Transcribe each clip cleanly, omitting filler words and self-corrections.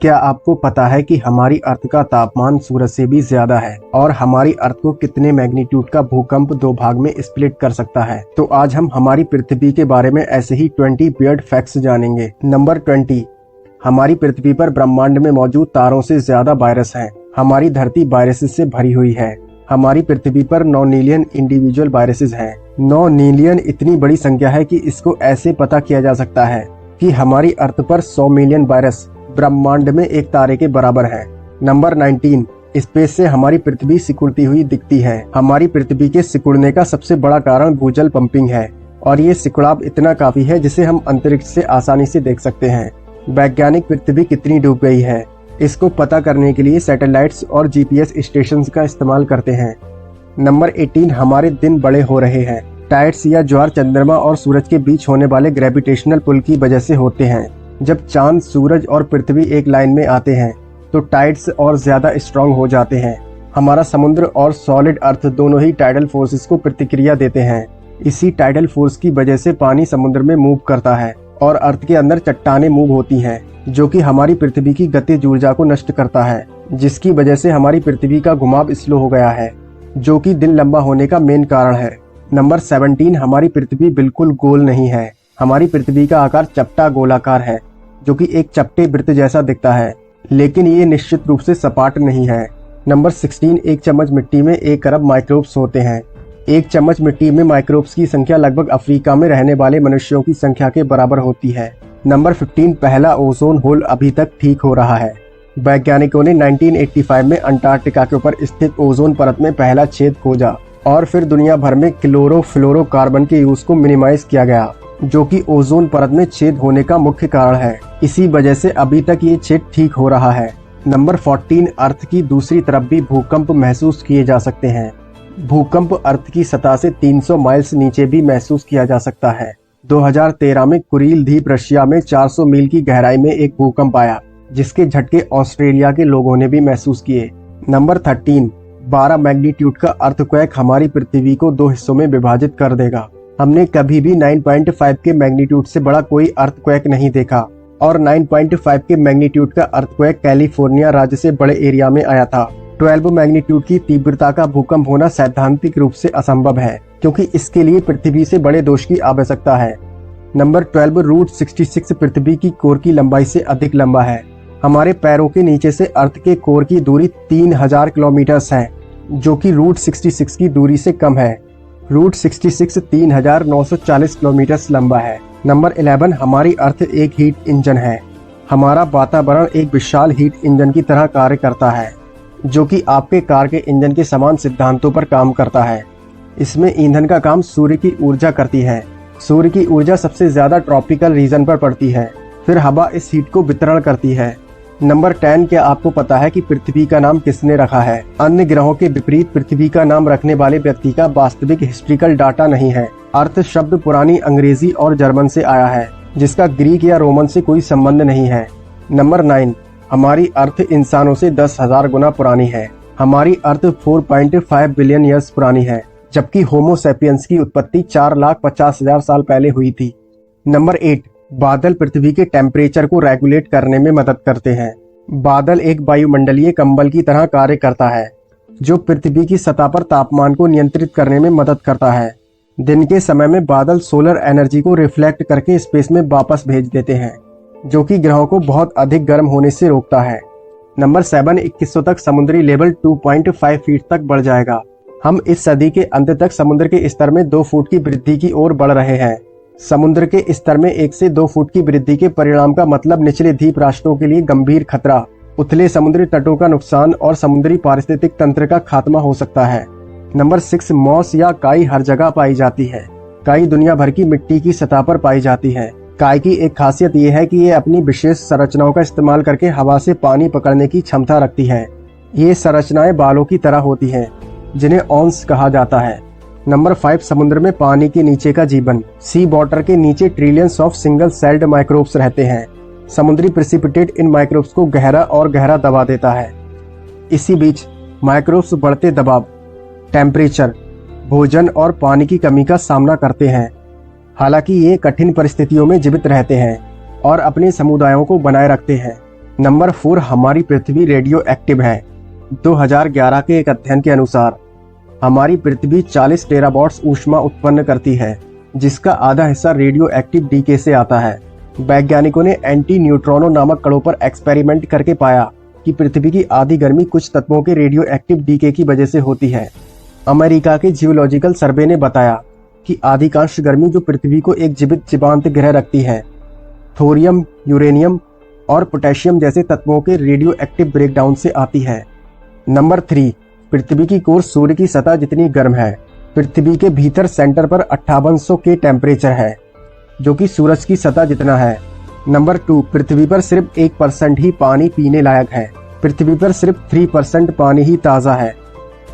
क्या आपको पता है कि हमारी अर्थ का तापमान सूरज से भी ज्यादा है और हमारी अर्थ को कितने मैग्नीट्यूड का भूकंप 2 भाग में स्प्लिट कर सकता है? तो आज हम हमारी पृथ्वी के बारे में ऐसे ही 20 वियर्ड फैक्ट्स जानेंगे। नंबर 20, हमारी पृथ्वी पर ब्रह्मांड में मौजूद तारों से ज्यादा वायरस हैं। हमारी धरती वायरसेस से भरी हुई है। हमारी पृथ्वी पर 9 मिलियन इंडिविजुअल वायरसेस हैं। 9 मिलियन इतनी बड़ी संख्या है कि इसको ऐसे पता किया जा सकता है कि हमारी अर्थ पर 100 मिलियन वायरस ब्रह्मांड में एक तारे के बराबर है। नंबर 19, स्पेस से हमारी पृथ्वी सिकुड़ती हुई दिखती है। हमारी पृथ्वी के सिकुड़ने का सबसे बड़ा कारण भूजल पंपिंग है और ये सिकुड़ाव इतना काफी है जिसे हम अंतरिक्ष से आसानी से देख सकते हैं। वैज्ञानिक पृथ्वी कितनी डूब गई है, इसको पता करने के लिए सैटेलाइट्स और जीपीएस स्टेशंस का इस्तेमाल करते हैं। नंबर 18, हमारे दिन बड़े हो रहे हैं। टाइड्स या ज्वार चंद्रमा और सूरज के बीच होने वाले ग्रेविटेशनल पुल की वजह से होते हैं। जब चांद, सूरज और पृथ्वी एक लाइन में आते हैं तो टाइड्स और ज्यादा स्ट्रांग हो जाते हैं। हमारा समुद्र और सॉलिड अर्थ दोनों ही टाइडल फोर्सेस को प्रतिक्रिया देते हैं। इसी टाइडल फोर्स की वजह से पानी समुद्र में मूव करता है और अर्थ के अंदर चट्टानें मूव होती हैं, जो कि हमारी पृथ्वी की गतिज ऊर्जा को नष्ट करता है, जिसकी वजह से हमारी पृथ्वी का घुमाव स्लो हो गया है, जो कि दिन लंबा होने का मेन कारण है। नंबर 17, हमारी पृथ्वी बिल्कुल गोल नहीं है। हमारी पृथ्वी का आकार चपटा गोलाकार है, जो कि एक चपटे वृत्त जैसा दिखता है, लेकिन ये निश्चित रूप से सपाट नहीं है। नंबर 16, एक चम्मच मिट्टी में 1 अरब माइक्रोब्स होते हैं। 1 चम्मच मिट्टी में माइक्रोब्स की संख्या लगभग अफ्रीका में रहने वाले मनुष्यों की संख्या के बराबर होती है। नंबर 15, पहला ओजोन होल अभी तक ठीक हो रहा है। वैज्ञानिकों ने 1985 में अंटार्कटिका के ऊपर स्थित ओजोन परत में पहला छेद खोजा और फिर दुनिया भर में क्लोरोफ्लोरोकार्बन के यूज को मिनिमाइज किया गया, जो कि ओजोन परत में छेद होने का मुख्य कारण है। इसी वजह से अभी तक ये छेद ठीक हो रहा है। नंबर 14, अर्थ की दूसरी तरफ भी भूकंप महसूस किए जा सकते हैं। भूकंप अर्थ की सतह से 300 माइल्स नीचे भी महसूस किया जा सकता है। 2013 में कुरील द्वीप रशिया में 400 मील की गहराई में एक भूकंप आया, जिसके झटके ऑस्ट्रेलिया के लोगों ने भी महसूस किए। नंबर 13, 12 मैग्नीट्यूड का अर्थक्वेक हमारी पृथ्वी को 2 हिस्सों में विभाजित कर देगा। हमने कभी भी 9.5 के मैग्नीट्यूड से बड़ा कोई अर्थक्वेक नहीं देखा और 9.5 के मैग्नीट्यूड का अर्थक्वेक कैलिफोर्निया राज्य से बड़े एरिया में आया था। 12 मैग्नीट्यूड की तीव्रता का भूकंप होना सैद्धांतिक रूप से असंभव है, क्योंकि इसके लिए पृथ्वी से बड़े दोष की आवश्यकता है। नंबर 12, रूट 66 पृथ्वी की कोर की लंबाई से अधिक लंबा है। हमारे पैरों के नीचे से अर्थ के कोर की दूरी 3000 किलोमीटर है, जो कि रूट 66 की दूरी से कम है। रूट 66 3940 किलोमीटर लंबा है। नंबर 11, हमारी अर्थ एक हीट इंजन है। हमारा वातावरण एक विशाल हीट इंजन की तरह कार्य करता है, जो कि आपके कार के इंजन के समान सिद्धांतों पर काम करता है। इसमें ईंधन का काम सूर्य की ऊर्जा करती है। सूर्य की ऊर्जा सबसे ज्यादा ट्रॉपिकल रीजन पर पड़ती है, फिर हवा इस हीट को वितरण करती है। नंबर 10, क्या आपको पता है कि पृथ्वी का नाम किसने रखा है? अन्य ग्रहों के विपरीत पृथ्वी का नाम रखने वाले व्यक्ति का वास्तविक हिस्ट्रिकल डाटा नहीं है। अर्थ शब्द पुरानी अंग्रेजी और जर्मन से आया है, जिसका ग्रीक या रोमन से कोई संबंध नहीं है। नंबर 9, हमारी अर्थ इंसानों से 10,000 गुना पुरानी है। हमारी अर्थ 4.5 बिलियन ईयर्स पुरानी है, जबकि होमो सैपियंस की उत्पत्ति 4,50,000 साल पहले हुई थी। नंबर 8, बादल पृथ्वी के टेम्परेचर को रेगुलेट करने में मदद करते हैं। बादल एक वायुमंडलीय कंबल की तरह कार्य करता है, जो पृथ्वी की सतह पर तापमान को नियंत्रित करने में मदद करता है। दिन के समय में बादल सोलर एनर्जी को रिफ्लेक्ट करके स्पेस में वापस भेज देते हैं, जो कि ग्रहों को बहुत अधिक गर्म होने से रोकता है। नंबर 7, 2100 तक समुद्री लेवल 2.5 फीट तक बढ़ जाएगा। हम इस सदी के अंत तक समुद्र के स्तर में 2 फुट की वृद्धि की ओर बढ़ रहे हैं। समुद्र के स्तर में 1 से 2 फुट की वृद्धि के परिणाम का मतलब निचले द्वीप राष्ट्रों के लिए गंभीर खतरा, उथले समुद्री तटों का नुकसान और समुद्री पारिस्थितिक तंत्र का खात्मा हो सकता है। नंबर 6, मॉस या काई हर जगह पाई जाती है। काई दुनिया भर की मिट्टी की सतह पर पाई जाती है। काई की एक खासियत ये है कि ये अपनी विशेष संरचनाओं का इस्तेमाल करके हवा से पानी पकड़ने की क्षमता रखती है। ये संरचनाएं बालों की तरह होती हैं, जिन्हें ऑन्स कहा जाता है। नंबर 5, समुद्र में पानी के नीचे का जीवन। सी वाटर के नीचे trillions of single celled microbes रहते हैं। समुद्री प्रेसिपिटेट इन माइक्रोब्स को गहरा और गहरा दबा देता है। इसी बीच माइक्रोब्स बढ़ते दबाव, टेम्परेचर, भोजन और पानी की कमी का सामना करते हैं। हालांकि ये कठिन परिस्थितियों में जीवित रहते हैं और अपने समुदायों को बनाए रखते हैं। नंबर 4, हमारी पृथ्वी रेडियो एक्टिव है। 2011 के एक अध्ययन के अनुसार हमारी पृथ्वी 40 टेरावाट्स ऊष्मा उत्पन्न करती है, जिसका आधा हिस्सा रेडियो एक्टिव डीके से आता है। वैज्ञानिकों ने एंटी न्यूट्रॉनो नामक कणों पर एक्सपेरिमेंट करके पाया कि पृथ्वी की आधी गर्मी कुछ तत्वों के रेडियो एक्टिव डीके की वजह से होती है। अमेरिका के जियोलॉजिकल सर्वे ने बताया कि अधिकांश गर्मी जो पृथ्वी को एक जीवांत ग्रह रखती है, थोरियम, यूरेनियम और पोटेशियम जैसे तत्वों के रेडियो एक्टिव ब्रेकडाउन से आती है। नंबर 3, पृथ्वी की कोर सूर्य की सतह जितनी गर्म है। पृथ्वी के भीतर सेंटर पर 5800 के टेम्परेचर है, जो कि सूरज की सतह जितना है। नंबर 2, पृथ्वी पर सिर्फ 1% ही पानी पीने लायक है। पृथ्वी पर सिर्फ 3% पानी ही ताज़ा है,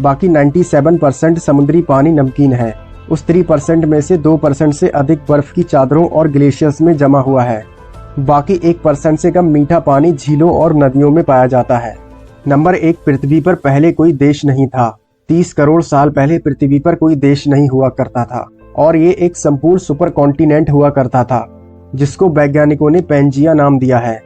बाकी 97% समुद्री पानी नमकीन है। उस 3% में से 2% से अधिक बर्फ की चादरों और ग्लेशियर्स में जमा हुआ है। बाकी 1% से कम मीठा पानी झीलों और नदियों में पाया जाता है। नंबर 1, पृथ्वी पर पहले कोई देश नहीं था। 30 करोड़ साल पहले पृथ्वी पर कोई देश नहीं हुआ करता था और ये एक संपूर्ण सुपर कॉन्टिनेंट हुआ करता था, जिसको वैज्ञानिकों ने पैंजिया नाम दिया है।